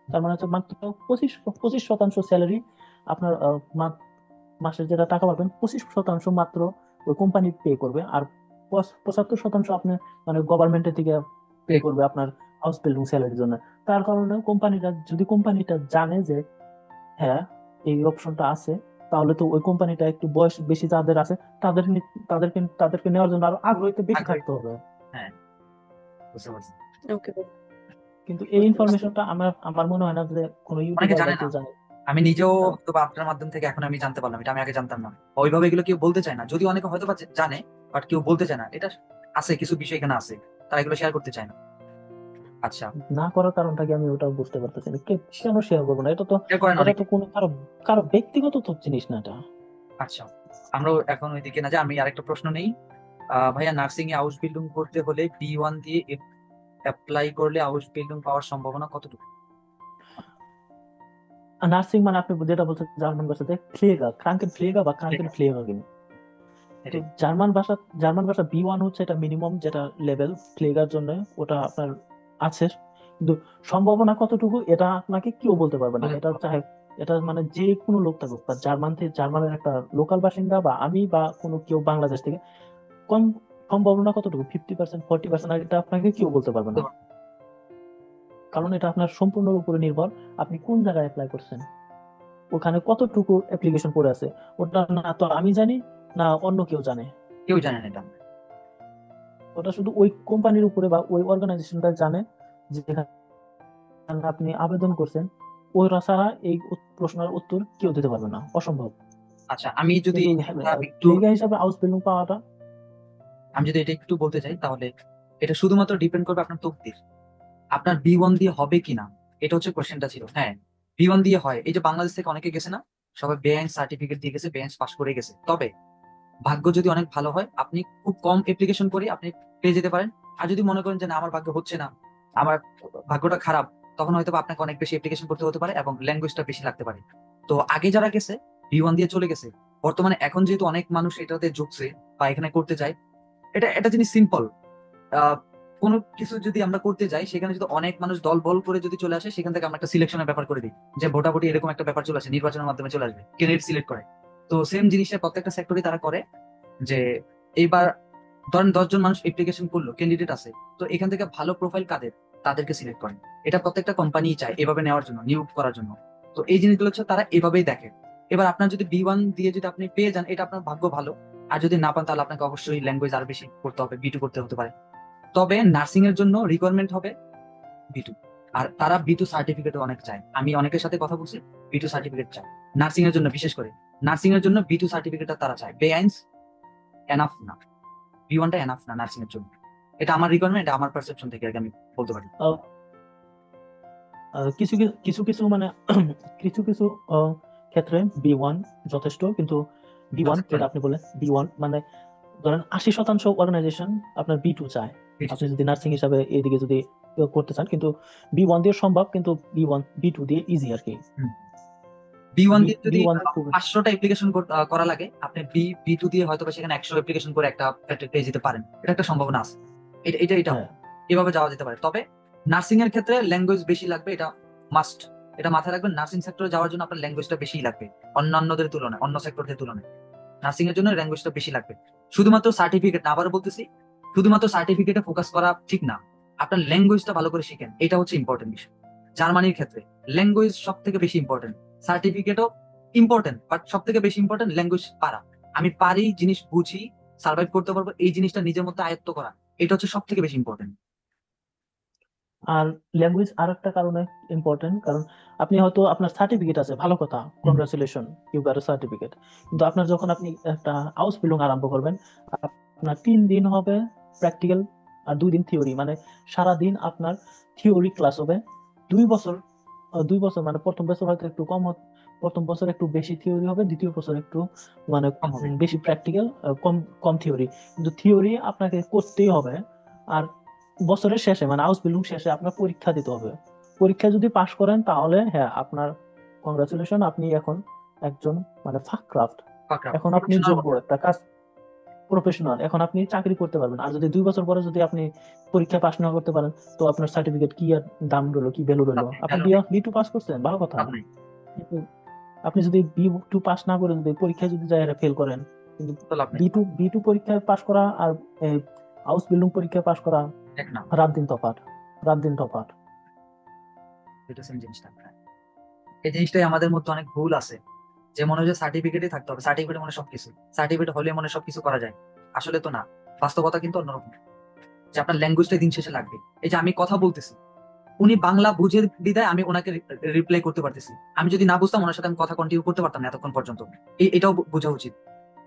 তার মানে হচ্ছে মাত্র 25% স্যালারি আপনার মাসে যেটা টাকা পাবেন, 25% মাত্র ওই কোম্পানি পে করবে। আর 75% আপনি মানে গভর্নমেন্টের থেকে পে করবে আপনার হাউস বিল্ডিং স্যালারির জন্য। তার কারণে কোম্পানিটা জানে যে হ্যাঁ, এই অপশনটা আছে, তাহলে তো ওই কোম্পানিটা একটু বয়স বেশি যাদের আছে, তাদেরকে নেওয়ার জন্য আরো আগ্রহীতে বেশি আগ্রহী। থাকতে হবে। হ্যাঁ, বুঝতে পারছি। ওকে, কিন্তু এই বুঝতে পারছি। ইনফরমেশনটা আমার মনে হয় না যে কোনো অনেকে ইউটিউবার বা জানে না। কেউ জানে। আমি নিজেও কারণ হয়তো বা আপনার মাধ্যম থেকে এখন আমি জানতে পারলাম, এটা আমি আগে জানতাম না। ওইভাবে এগুলো কেউ বলতে চায় না, যদি অনেকে হয়তো বা জানে, বাট কেউ বলতে চায় না। এটা আছে, কিছু বিষয় এখানে আছে, তারা এগুলো শেয়ার করতে চায় না। আচ্ছা। না করার কারণটা কি আমি ওটাও বুঝতে পারতেছি না, কেন শেয়ার করবো না? শেয়ার করেন এটা অনেকে। তো কোনো কারো ব্যক্তিগত তো জিনিস না এটা। আচ্ছা, আমরাও এখন ওইদিকে না, যে আমি আরেকটা প্রশ্ন নেই। ভাইয়া, নার্সিং এ হাউস বিল্ডিং করতে হলে B1 দিয়ে অ্যাপ্লাই করলে হাউস বিল্ডিং পাওয়ার সম্ভাবনা কতটুকু? নার্সিং মানে আপনি যেটা বলছেন জার্মান ভাষাতে ক্রাঙ্কেন ফ্লেগা বা ক্রাঙ্কেন ফ্লেগা, তো এটাই। জার্মান ভাষা B1 হচ্ছে এটা মিনিমাম যেটা লেভেল ফ্লেগার জন্য, ওটা আপনার আছে। কিন্তু সম্ভাবনা কতটুকু এটা আপনাকে কেউ বলতে পারবে না। এটা মানে যে কোনো লোক থাকুক, বা জার্মানের একটা লোকাল বাসিন্দা বা আমি বা কোনো কেউ বাংলাদেশ থেকে, কম সম্ভাবনা কতটুকু, 50%, 40%, আর এটা আপনাকে কেউ বলতে পারবে না। কারণ এটা আপনার সম্পূর্ণ উপরে নির্ভর, আপনি কোন জায়গায় অ্যাপ্লাই করছেন, ওখানে কতটুকু অ্যাপ্লিকেশন পড়ে আছে, ওটা না তো আমি জানি, না অন্য কেউ জানে। কেউ জানে না এটা। ওটা শুধু ওই কোম্পানির উপরে বা ওই অর্গানাইজেশনটা জানে, যেখানে আপনি আবেদন করছেন। ওরা ছাড়া এই প্রশ্নের উত্তর কেউ দিতে পারবে না, অসম্ভব। আচ্ছা, আমি যদি কিন্তু এটা একটু ফ্লেগা হিসাবে হাউস বিল্ডিং পাওয়াটা, আমি যদি এটা একটু বলতে চাই, তাহলে এটা শুধুমাত্র ডিপেন্ড করবে আপনার তকদির। আপনার B1 দিয়ে হবে কিনা, এটা হচ্ছে কোশ্চেনটা ছিল। হ্যাঁ, B1 দিয়ে হয়। এই যে বাংলাদেশ থেকে অনেকে গেছে না, সবাই বেঞ্চ সার্টিফিকেট দিয়ে গেছে, বেঞ্চ পাস করে গেছে। তবে ভাগ্য যদি অনেক ভালো হয়, আপনি খুব কম অ্যাপ্লিকেশন করে আপনি পেয়ে যেতে পারেন। আর যদি মনে করেন যে না, আমার ভাগ্য হচ্ছে না, আমার ভাগ্যটা খারাপ, তখন হয়তো বা আপনাকে অনেক বেশি অ্যাপ্লিকেশন করতে হতে পারে এবং ল্যাঙ্গুয়েজটা বেশি লাগতে পারে। তো আগে যারা গেছে, B1 দিয়ে চলে গেছে, বর্তমানে এখন যেহেতু অনেক মানুষ এটাতে ঝুঁকছে বা এখানে করতে চায়, এটা এটা জিনিস সিম্পল। কোনো কিছু যদি আমরা করতে যাই, সেখানে যদি অনেক মানুষ দল বল করে যদি চলে আসে, সেখান থেকে আমরা একটা সিলেকশনের ব্যাপার করে দিই, যে ভোটাভুটি এরকম একটা ব্যাপার চলে আসে, নির্বাচনের মাধ্যমে চলে আসবে, ক্যান্ডিডেট সিলেক্ট করে। তো সেম জিনিসটা প্রত্যেকটা সেক্টরে তারা করে, যে এইবার ধরেন 10 জন মানুষ অ্যাপ্লিকেশন করলো, ক্যান্ডিডেট আছে, তো এখান থেকে ভালো প্রোফাইল কাদের, তাদেরকে সিলেক্ট করেন। এটা প্রত্যেকটা কোম্পানি চায় এভাবে নেওয়ার জন্য, নিয়োগ করার জন্য। তো এই জিনিসগুলো হচ্ছে তারা এভাবেই দেখে। এবার আপনার যদি B1 দিয়ে যদি আপনি পেয়ে যান, এটা আপনার ভাগ্য ভালো। আর যদি না পান, তাহলে আপনাকে অবশ্যই ল্যাঙ্গুয়েজ আরো বেশি করতে হবে, B2 করতে হতে পারে। তবে নার্সিং এর জন্য রিকোয়ারমেন্ট হবে B2। আর তারা B2 সার্টিফিকেটও অনেক চায়। আমি অনেকের সাথে কথা বলছি, B2 সার্টিফিকেট চায় নার্সিং এর জন্য। বিশেষ করে নার্সিং এর জন্য B2 সার্টিফিকেটটা তারা চায়। বেআইনস এনাফ না, B1টা এনাফ না নার্সিং এর জন্য। এটা আমার রিকোয়ারমেন্ট, এটা আমার পারসেপশন থেকে আর কি আমি বলতে পারি। আহ, কিছু কিছু কিছু কিছু মানে কিছু কিছু ক্ষেত্রে B1 যথেষ্ট, কিন্তু B1 যেটা আপনি বলেন B1 মানে ধরেন 80% অর্গানাইজেশন আপনার B2 চায়, আপনি যদি নার্সিং হিসাবে এইদিকে যদি করতে চান। কিন্তু B1 দিয়ে সম্ভব, কিন্তু B2 দিয়ে ইজি আর কি। B1 দিয়ে যদি B1 500টা অ্যাপ্লিকেশন করা লাগে, আপনি B2 দিয়ে হয়তো বা সেখানে 100 অ্যাপ্লিকেশন করে একটা পেয়ে যেতে পারেন। এটা একটা সম্ভাবনা আছে। এটা হ্যাঁ। এভাবে যাওয়া যেতে পারে। তবে নার্সিং এর ক্ষেত্রে ল্যাঙ্গুয়েজ বেশি লাগবে, এটা মাস্ট। এটা মাথায় রাখবেন, নার্সিং সেক্টরে যাওয়ার জন্য আপনার ল্যাঙ্গুয়েজটা বেশি লাগবে অন্যান্যদের তুলনায়, অন্য সেক্টরদের তুলনায়। নার্সিং এর জন্য ল্যাঙ্গুয়েজটা বেশি লাগবে। শুধুমাত্র সার্টিফিকেট না, আবারও বলতেছি, শুধুমাত্র সার্টিফিকেটে ফোকাস করা ঠিক না। আপনার ল্যাঙ্গুয়েজটা ভালো করে শিখেন, এটা হচ্ছে ইম্পর্টেন্ট বিষয়। জার্মানির ক্ষেত্রে ল্যাঙ্গুয়েজ সব থেকে বেশি ইম্পর্টেন্ট। সার্টিফিকেটও ইম্পর্টেন্ট, বাট সব থেকে বেশি ইম্পর্টেন্ট ল্যাঙ্গুয়েজ পারা। আমি পারি, জিনিস বুঝি, সার্ভাইভ করতে পারবো, এই জিনিসটা নিজের মধ্যে আয়ত্ত করা, এটা হচ্ছে সব থেকে বেশি ইম্পর্টেন্ট। আর ল্যাঙ্গুয়েজ আর একটা কারণে ইম্পর্টেন্ট, কারণ আপনি হয়তো আপনার সার্টিফিকেট আছে, ভালো কথা, congratulation, you got a certificate. কিন্তু আপনার যখন আপনি একটা হাউস বিল্ডিং আরম্ভ করবেন, আপনার 3 দিন হবে প্র্যাকটিক্যাল আর 2 দিন থিওরি, মানে সারা দিন আপনার থিওরি ক্লাস হবে। 2 বছর 2 বছর মানে প্রথম বছর হয়তো একটু কম প্রথম বছর একটু বেশি থিওরি হবে, দ্বিতীয় বছর একটু মানে কম হবে। বেশি প্র্যাকটিক্যাল, কম কম থিওরি। কিন্তু থিওরি আপনাকে করতেই হবে। আর বছরের শেষে মানে হাউস বিল্ডিং শেষে আপনার পরীক্ষা দিতে হবে। পরীক্ষা যদি পাশ করেন তাহলে হ্যাঁ আপনার কংগ্রাচুলেশন, আপনি এখন একজন মানে ফাকক্রাফট, এখন আপনি প্রফেশনাল যোগ্য একটা কাজ, প্রফেশনাল, এখন আপনি চাকরি করতে পারবেন। আর যদি 2 বছর পরে যদি আপনি পরীক্ষা পাশ না করতে পারেন, তো আপনার সার্টিফিকেট কি আর দাম রইলো, কি ভ্যালু রইলো? আপনি B2 পাস করছেন, ভালো কথা, কিন্তু আপনি যদি B2 পাস না করে যদি পরীক্ষায় যদি যায় ফেল করেন, কিন্তু লাভ নেই। B2 পরীক্ষায় পাশ করা আর হাউস বিল্ডিং পরীক্ষায় পাশ করা এক না, রাত দিন তফাৎ, রাত দিন তফাৎ। এটা সেম জিনিসটা। এই জিনিসটাই আমাদের মধ্যে অনেক ভুল আছে, যে মনে হয় যে সার্টিফিকেটই থাকতে হবে, সার্টিফিকেট মনে হয় সবকিছু, সার্টিফিকেট হলে মনে হয় সবকিছু করা যায়। আসলে তো না, বাস্তবতা কিন্তু অন্যরকম। যে আপনার ল্যাঙ্গুয়েজটা দিন শেষে লাগবে। এই যে আমি কথা বলতেছি, উনি বাংলা বুঝে বিদায় আমি ওনাকে রিপ্লাই করতে পারতেছি। আমি যদি না বুঝতাম, ওনার সাথে আমি কথা কন্টিনিউ করতে পারতাম না এতক্ষণ পর্যন্ত। এটাও বোঝা উচিত,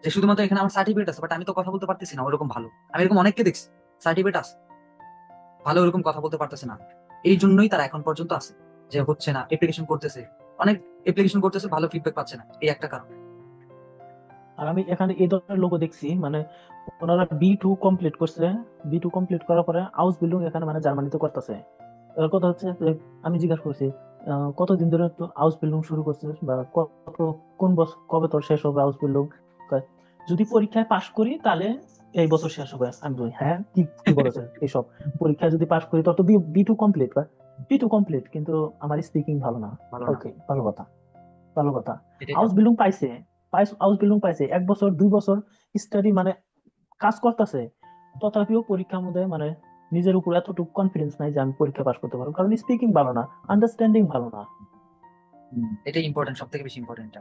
যে শুধুমাত্র এখানে আমার সার্টিফিকেট আছে, বাট আমি তো কথা বলতে পারতেছি না ওরকম ভালো। আমি এরকম অনেককে দেখছি, সার্টিফিকেট আছে, ভালো ওরকম কথা বলতে পারতেছে না। এই জন্যই তারা এখন পর্যন্ত আছে, যে হচ্ছে না, অ্যাপ্লিকেশন করতেছে, অনেক অ্যাপ্লিকেশন করতেছে, ভালো ফিডব্যাক পাচ্ছে না, এই একটা কারণ। আর আমি এখানে এই ধরনের লোক দেখছি, মানে ওনারা B2 কমপ্লিট করছে, B2 কমপ্লিট করার পরে হাউস বিল্ডিং এখানে মানে জার্মানিতে করতেছে। এর কথা হচ্ছে যে আমি জিজ্ঞাসা করছি কতদিন ধরে তো হাউস বিল্ডিং শুরু করছিস, বা কত কোন বছর কবে তোর শেষ হবে হাউস বিল্ডিং? যদি পরীক্ষায় পাশ করি তাহলে এই বছর শেষ হবে। আমি বলি হ্যাঁ, কি কি বলেছে এইসব? পরীক্ষায় যদি পাশ করি তোর তো B2 কমপ্লিট, B2 কমপ্লিট, কিন্তু আমার স্পিকিং ভালো না। ভালো না, ওকে, ভালো কথা, ভালো কথা। এটাই হাউস কথা। বিল্ডিং পাইছে, হাউস বিল্ডিং পাইছে 1 বছর 2 বছর স্টাডি মানে কাজ করতেছে, তথাপিও পরীক্ষার মধ্যে মানে নিজের উপর এতটুকু কনফিডেন্স নাই যে আমি পরীক্ষা পাশ করতে পারবো, কারণ স্পিকিং ভালো না, আন্ডারস্ট্যান্ডিং ভালো না। এটাই ইম্পর্টেন্ট, সব থেকে বেশি ইম্পর্টেন্ট।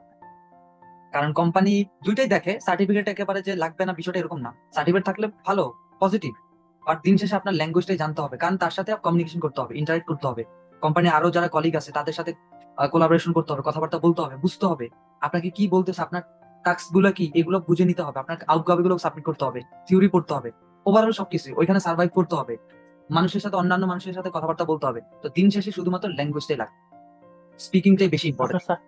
কারণ কোম্পানি দুইটাই দেখে, সার্টিফিকেট একেবারে যে লাগবে না বিষয়টা এরকম না। সার্টিফিকেট থাকলে ভালো, পজিটিভ, বাট দিন শেষে আপনার ল্যাঙ্গুয়েজটাই জানতে হবে, কারণ তার সাথে কমিউনিকেশন করতে হবে, ইন্টারেক্ট করতে হবে। কোম্পানি আরো যারা কলিগ আছে তাদের সাথে কোলাবোরেশন করতে হবে, কথাবার্তা বলতে হবে, বুঝতে হবে আপনাকে কি বলতেছে, আপনার টাস্ক গুলো কি, এগুলো বুঝে নিতে হবে, আপনার আউটকাম গুলো সাবমিট করতে হবে, থিওরি পড়তে হবে, ওভারঅল সবকিছু ওইখানে সার্ভাইভ করতে হবে, মানুষের সাথে, অন্যান্য মানুষের সাথে কথাবার্তা বলতে হবে। তো দিন শেষে শুধুমাত্র ল্যাঙ্গুয়েজটাই লাগবে, স্পিকিংটাই বেশি ইম্পর্টেন্ট। আপনার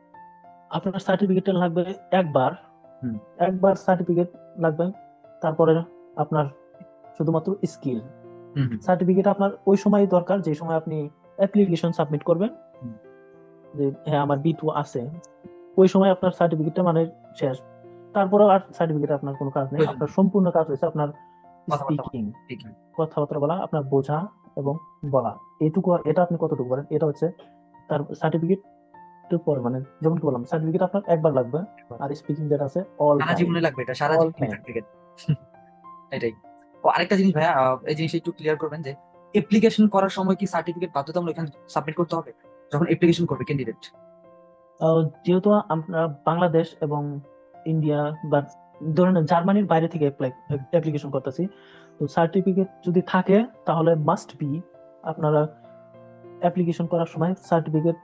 আপনার সার্টিফিকেট লাগবে একবার, হুম, একবার সার্টিফিকেট লাগবে। তারপরে আপনার শুধুমাত্র স্কিল হুম, হুম, সার্টিফিকেট আপনার ওই সময় দরকার যে সময় আপনি অ্যাপ্লিকেশন সাবমিট করবেন, হুম। যে হ্যাঁ আমার B2 আছে, ওই সময় আপনার সার্টিফিকেটটা মানে শেষ। তারপরে আর সার্টিফিকেট আপনার কোনো কাজ নেই, প্রয়োজন আপনার নেই। সম্পূর্ণ কাজ হয়েছে আপনার কথাবার্তা বলা, স্পিকিং, speaking। কথাবার্তা বলা, আপনার বোঝা এবং বলা, এইটুকু। এটা আপনি কতটুকু বলেন, এটা হচ্ছে তার সার্টিফিকেট পরে, মানে যেমন কি বললাম, সার্টিফিকেট আপনার একবার লাগবে, আর স্পিকিং যেটা আছে অল সারা টাইম, জীবনে লাগবে, এটা সারা অল জীবনই টাইম। থাকতে গেলে। এটাই। ও আরেকটা জিনিস ভাইয়া, এই জিনিসটা একটু ক্লিয়ার করবেন যে অ্যাপ্লিকেশন করার সময় কি সার্টিফিকেট বাধ্যতামূলক এখানে সাবমিট করতে হবে যখন অ্যাপ্লিকেশন করবে ক্যান্ডিডেট? যেহেতু আমরা বাংলাদেশ এবং ইন্ডিয়া বা ধরেন জার্মানির বাইরে থেকে অ্যাপ্লিকেশন করতেছি, তো সার্টিফিকেট যদি থাকে তাহলে মাস্ট বি আপনারা অ্যাপ্লিকেশন করার সময় সার্টিফিকেট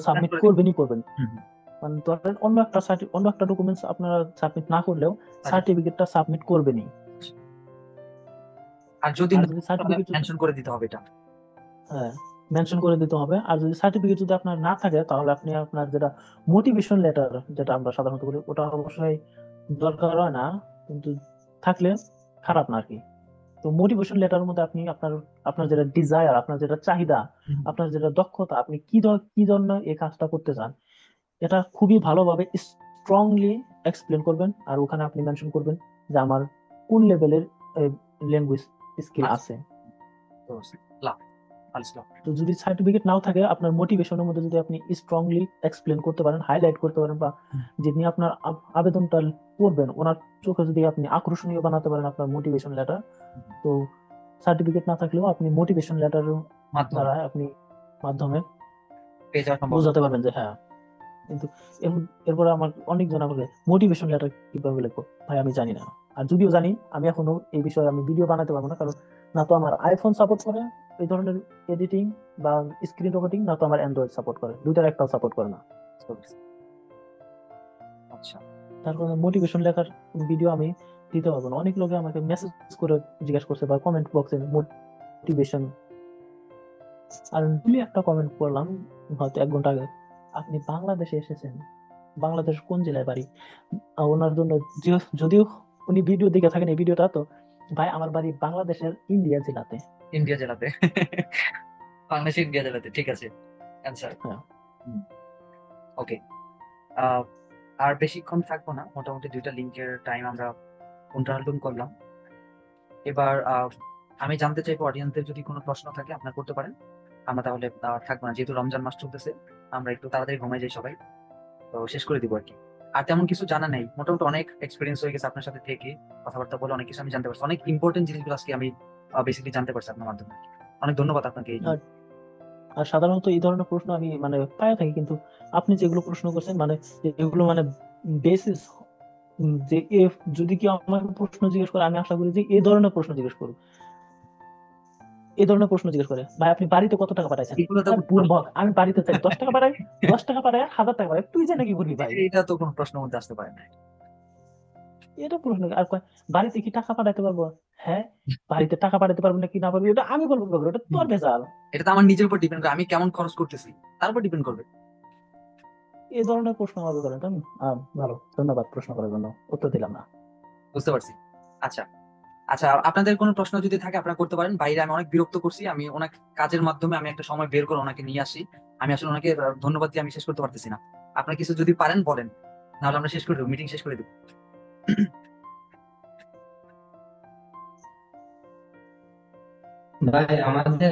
সাবমিট করবেনই করবেন। মানে ধরেন অন্য একটা ডকুমেন্টস আপনারা সাবমিট না করলেও সার্টিফিকেটটা সাবমিট করবেনই। আর যদি আর যদি সার্টিফিকেট মেনশন করে দিতে হবে এটা। হ্যাঁ মেনশন করে দিতে হবে। আর যদি সার্টিফিকেট যদি আপনার না থাকে তাহলে আপনি আপনার যেটা মোটিভেশন লেটার, যেটা আমরা সাধারণত করি, ওটা অবশ্যই দরকার হয় না, কিন্তু থাকলে খারাপ না আর কি। তো মোটিভেশন লেটারের মধ্যে আপনি আপনার যেটা ডিজায়ার, আপনার যেটা চাহিদা, আপনার যেটা দক্ষতা, আপনি কি জন্য এই কাজটা করতে চান, এটা খুবই ভালোভাবে স্ট্রংলি এক্সপ্লেন করবেন। আর ওখানে আপনি মেনশন করবেন যে আমার কোন লেভেলের ল্যাঙ্গুয়েজ স্কিল আছে। তো যদি সার্টিফিকেট নাও থাকে, আপনার মোটিভেশনের মধ্যে যদি আপনি স্ট্রংলি এক্সপ্লেন করতে পারেন, হাইলাইট করতে পারেন, বা যিনি আপনার আবেদনটা করবেন ওনার চোখে যদি আপনি আকর্ষণীয় বানাতে পারেন আপনার মোটিভেশন লেটার, তো সার্টিফিকেট না থাকলেও আপনি মোটিভেশন লেটার দ্বারা আপনি মাধ্যমে বোঝাতে পারবেন যে হ্যাঁ। কিন্তু এরপরে আমার অনেকজন আমাকে মোটিভেশন লেটার কিভাবে লিখবো, ভাই আমি জানি না। আর যদিও জানি, আমি এখনো এই বিষয়ে আমি ভিডিও বানাতে পারবো না, কারণ না তো আমার আইফোন সাপোর্ট করে এই ধরনের এডিটিং বা স্ক্রিন রেকর্ডিং, না তো আমার অ্যান্ড্রয়েড সাপোর্ট করে, দুইটার একটাও সাপোর্ট করে না। আচ্ছা, তার কারণে মোটিভেশন লেখার ভিডিও আমি দিতে পারবো না। অনেক লোকে আমাকে মেসেজ করে জিজ্ঞাসা করছে বা কমেন্ট বক্সে মোটিভেশন, আর একটা কমেন্ট করলাম হয়তো 1 ঘন্টা আগে, আপনি বাংলাদেশে এসেছেন, বাংলাদেশ কোন জেলায় বাড়ি? ওনার জন্য যদিও উনি ভিডিও দেখে থাকেন এই ভিডিওটা, তো ভাই আমার বাড়ি বাংলাদেশের ইন্ডিয়া জেলাতে। ইন্ডিয়া জেলাতে? বাংলাদেশের ইন্ডিয়া জেলাতে, ঠিক আছে অ্যান্সার। হ্যাঁ। ওকে, আর বেশিক্ষণ থাকবো না, মোটামুটি 2টা লিঙ্কের টাইম আমরা পুনরাবৃত্তি করলাম। এবার আমি জানতে চাইবো অডিয়েন্সদের যদি কোনো প্রশ্ন থাকে আপনারা করতে পারেন। আমরা তাহলে থাকবো না, যেহেতু রমজান মাস চলতেছে, আমরা একটু তাড়াতাড়ি ঘুমাই যাই সবাই, তো শেষ করে দিব আর কি। আর তেমন কিছু জানা নেই, মোটামুটি অনেক এক্সপিরিয়েন্স হয়ে গেছে আপনার সাথে থেকে, কথাবার্তা বলে অনেক কিছু আমি জানতে পারছি, অনেক ইম্পর্টেন্ট জিনিসগুলো আজকে আমি বেসিক্যালি জানতে পারছি আপনার মাধ্যমে। অনেক ধন্যবাদ আপনাকে এই জন্য। আর সাধারণত এই ধরনের প্রশ্ন আমি মানে পাই থাকি, কিন্তু আপনি যেগুলো প্রশ্ন করছেন মানে এগুলো মানে বেসিস, যে যদি কেউ আমাকে প্রশ্ন জিজ্ঞেস করে, আমি আশা করি যে এই ধরনের প্রশ্ন জিজ্ঞেস করুক। এই ধরনের প্রশ্ন জিজ্ঞেস করে, ভাই আপনি বাড়িতে কত টাকা পাঠাইছেন? এগুলো তো বুর্বক, আমি বাড়িতে চাই 10 টাকা পাঠাই, 10 টাকা পাঠাই, 1000 টাকা পাঠাই, তুই যে নাকি করবি ভাই? এটা তো কোনো প্রশ্নের মধ্যে আসতে পারে না। এটা প্রশ্ন। আর কয় বাড়িতে কি টাকা পাঠাইতে পারবো? হ্যাঁ, বাড়িতে টাকা পাঠাতে পারবো না কি না পারবো এটা আমি বলবো, ওটা তোর ভেজাল। এটা তো আমার নিজের উপর ডিপেন্ড করে, আমি কেমন খরচ করতেছি তার উপর ডিপেন্ড করবে। এই ধরনের প্রশ্ন আমাকে করেন তো ভালো, ধন্যবাদ প্রশ্ন করার জন্য, উত্তর দিলাম না। বুঝতে পারছি। আচ্ছা আচ্ছা, আপনাদের কোনো প্রশ্ন যদি থাকে আপনারা করতে পারেন। বাইরে আমি অনেক বিরক্ত করছি, আমি ওনাকে কাজের মাধ্যমে আমি একটা সময় বের করে ওনাকে নিয়ে আসি। আমি আসলে ওনাকে ধন্যবাদ দিয়ে আমি শেষ করতে পারতেছি না। আপনার কিছু যদি পারেন বলেন, নাহলে আমরা শেষ করে দেবো, মিটিং শেষ করে দেবো। ভাই আমাদের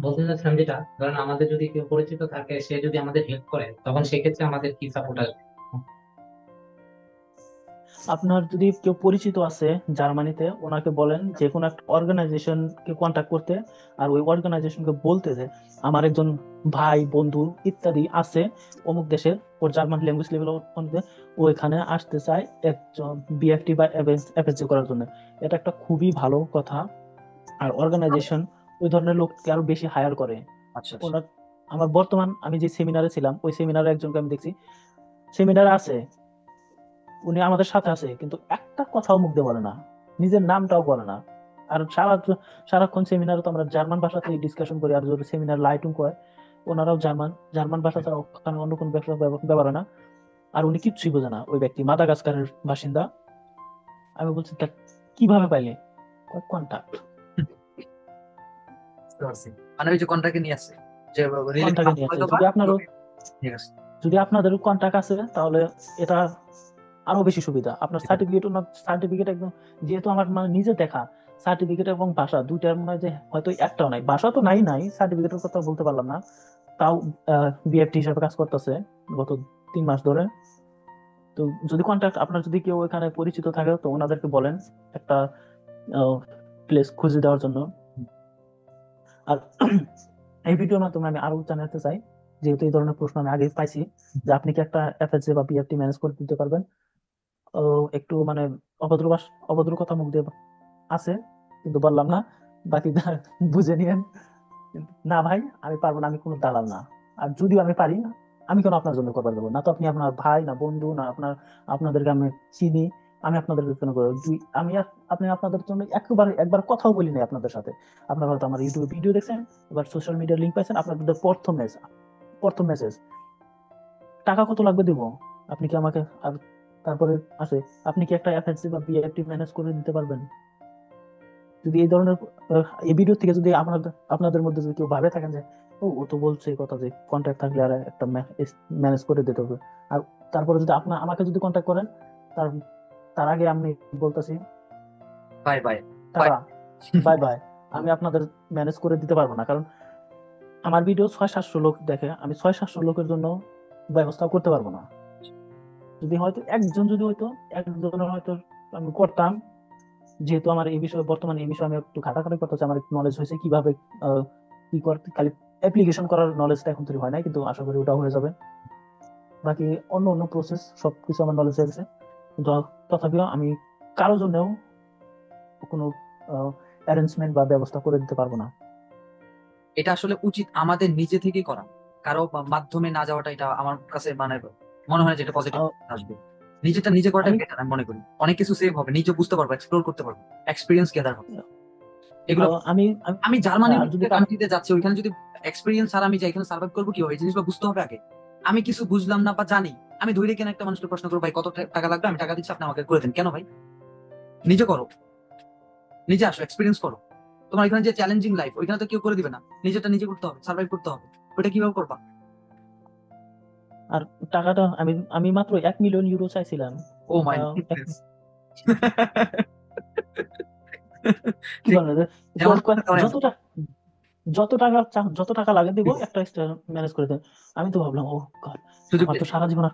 বলতে চাচ্ছিলাম যেটা, ধরেন আমাদের যদি কেউ পরিচিত থাকে, সে যদি আমাদের হেল্প করে, তখন সেক্ষেত্রে আমাদের কি সাপোর্ট আসবে? আপনার যদি কেউ পরিচিত আছে জার্মানিতে, ওনাকে বলেন যে কোনো একটা অর্গানাইজেশনকে কন্ট্যাক্ট করতে, আর ওই অর্গানাইজেশনকে বলতে যে আমার একজন ভাই বন্ধু ইত্যাদি আছে অমুক দেশের, ওর জার্মান ল্যাঙ্গুয়েজ লেভেল ও এখানে আসতে চায় একজন বিএফটি বা এফএসজি করার জন্য। এটা একটা খুবই ভালো কথা। আর অর্গানাইজেশন ওই ধরনের লোককে আরো বেশি হায়ার করে। আচ্ছা ওনার আমার বর্তমান আমি যে সেমিনারে ছিলাম, ওই সেমিনারে একজনকে আমি দেখছি, সেমিনারে আছে, উনি আমাদের সাথে আছে, কিন্তু একটা কথাও মুখ দিয়ে বলে না, নিজের নামটাও বলে না। আর সারাক্ষণ সেমিনারে তো আমরা জার্মান ভাষাতে ডিসকাশন করি, আর যদি সেমিনার লাইটুং করে, ওনারাও জার্মান, জার্মান ভাষা ছাড়া ওখানে অন্য কোনো ভাষা ব্যবহার হয় না। আর উনি কিচ্ছুই বোঝে না, ওই ব্যক্তি মাদাগাস্কারের বাসিন্দা। আমি বলছি তা কিভাবে পাইলে? কন্টাক্ট। বুঝতে পারছি, মানে ওই যে কন্ট্রাক্টে নিয়ে আসছে যে কন্টাক্টে নিয়ে আসছে। ঠিক আছে। যদি আপনাদের কন্টাক্ট আছে তাহলে এটা আরো বেশি সুবিধা। আপনার সার্টিফিকেট একদম, যেহেতু আমার মানে নিজে দেখা সার্টিফিকেট এবং ভাষা দুইটার মনে হয় যে হয়তো একটাও নাই, ভাষা তো নাই, সার্টিফিকেটের কথা বলতে পারলাম না। তাও বিএফটি হিসাবে কাজ করতেছে গত 3 মাস ধরে। তো যদি কন্ট্যাক্ট আপনার যদি কেউ এখানে পরিচিত থাকে, তো ওনাদেরকে বলেন একটা প্লেস খুঁজে দেওয়ার জন্য। আর এই ভিডিওর মাধ্যমে আমি আরো জানাতে চাই, যেহেতু এই ধরনের প্রশ্ন আমি আগেই পাইছি, যে আপনি কি একটা এফএসএ বা বিএফটি ম্যানেজ করে দিতে পারবেন। ও একটু মানে অভদ্র কথা মুখ দিয়ে আছে, কিন্তু বললাম না, বাকি বুঝে নিয়েন। না ভাই, আমি পারবো না, আমি কোনো দালাল না। আর যদিও আমি পারি, আমি কেন আপনার জন্য করবার দেবো না? তো আপনি আপনার ভাই না বন্ধু না, আপনাদেরকে আমি চিনি, আমি আপনাদেরকে কেন করবো? আপনি আপনাদের জন্য একবার কথাও বলি নাই আপনাদের সাথে। আপনারা হয়তো আমার ইউটিউবে ভিডিও দেখছেন, এবার সোশ্যাল মিডিয়ার লিঙ্ক পাইছেন, আপনাদের প্রথম মেসেজ টাকা কত লাগবে দিব, আপনি কি আমাকে আর তারপরে আসে, আপনি কি একটা এফএসসি বা বিএফটি ম্যানেজ করে দিতে পারবেন? যদি এই ধরনের এই ভিডিও থেকে যদি আপনাদের মধ্যে যদি কেউ ভাবে থাকেন যে ও তো বলছে এই কথা যে কন্ট্যাক্ট থাকলে আর একটা ম্যানেজ করে দিতে হবে, আর তারপরে যদি আমাকে যদি কন্ট্যাক্ট করেন, তার তার আগে আমি বলতেছি, bye bye. Tata, bye bye, আমি আপনাদের ম্যানেজ করে দিতে পারবো না। কারণ আমার ভিডিও 600-700 লোক দেখে, আমি 600-700 লোকের জন্য ব্যবস্থা করতে পারবো না। যদি হয়তো একজনের হয়তো আমি করতাম, যেহেতু আমার এই বিষয়ে বর্তমানে এই বিষয়ে আমি একটু ঘাটাঘাটি করতেছি, আমার একটু নলেজ হয়েছে কিভাবে কি করতে, খালি অ্যাপ্লিকেশন করার নলেজটা এখন তৈরি হয় নাই, কিন্তু আশা করি ওটা হয়ে যাবে। বাকি অন্য প্রসেস সবকিছু আমার নলেজ হয়ে গেছে, কিন্তু তথাপিও আমি কারো জন্যও কোনো অ্যারেঞ্জমেন্ট বা ব্যবস্থা করে দিতে পারবো না। এটা আসলে উচিত আমাদের নিজে থেকে করা, কারো মাধ্যমে না যাওয়াটা, এটা আমার কাছে মানে মনে হয় না যে এটা পজিটিভ আহ, আসবে। নিজেটা নিজে করাটা আমি বেটার আমি মনে করি, অনেক কিছু সেভ হবে, নিজে বুঝতে পারবো, এক্সপ্লোর করতে পারবো, এক্সপিরিয়েন্স গ্যাদার হবে এগুলো। আমি আমি জার্মানির আর যদি কান্ট্রিতে যাচ্ছি, ওইখানে যদি এক্সপিরিয়েন্স আর আমি যাই, এখানে সার্ভাইভ করবো কিভাবে, এই জিনিসগুলো বুঝতে হবে আগে। আমি কিছু বুঝলাম না বা জানি, আমি ধৈর্য কেন একটা মানুষকে প্রশ্ন করবো, ভাই কত টাকা লাগবে, আমি টাকা দিচ্ছি, আপনি আমাকে করে দেন, কেন ভাই? নিজে করো, নিজে আসো, এক্সপিরিয়েন্স করো। তোমার এখানে যে চ্যালেঞ্জিং লাইফ, ওইখানে তো কেউ করে দিবে না, নিজেটা নিজে করতে হবে, সার্ভাইভ করতে হবে। ওইটা কিভাবে করবা? আর টাকাটা আমি মাত্র 1 মিলিয়ন ইউরো চাইছিলাম। ও মাই আহ, এক- গুডনেস। কি ঠিক, বলেন যে, যেমন তেমন answer। যতটা যত টাকা লাগে দিব, একটা ম্যানেজ করে দেন। আমি তো ভাবলাম, ও God, সুযোগ আমার তো পেয়েছি। সারা জীবন আর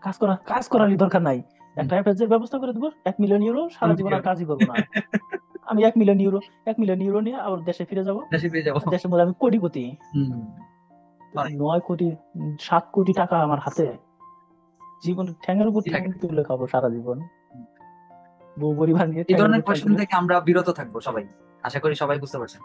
কাজ করারই দরকার নাই, হুম। একটা অ্যাপের ব্যবস্থা করে দেবো, 1 মিলিয়ন ইউরো, সারা জীবন আর কাজই করবো না। আমি 1 মিলিয়ন ইউরো নিয়ে আবার দেশে ফিরে যাব, দেশে পেয়ে যাবো। দেশের মধ্যে আমি কোটিপতি। হুম। ভাই, 9 কোটি, 7 কোটি টাকা আমার হাতে, জীবন ঠ্যাঙের উপর কি ঠ্যাং লাগে? তুলে খাবো সারা জীবন, বউ পরিবার নিয়ে এই ঠ্যাঙের ধরনের উপর ঠ্যাং কোয়েশ্চেন তুলে। থেকে আমরা বিরত থাকবো সবাই, আশা করি সবাই বুঝতে পারছেন।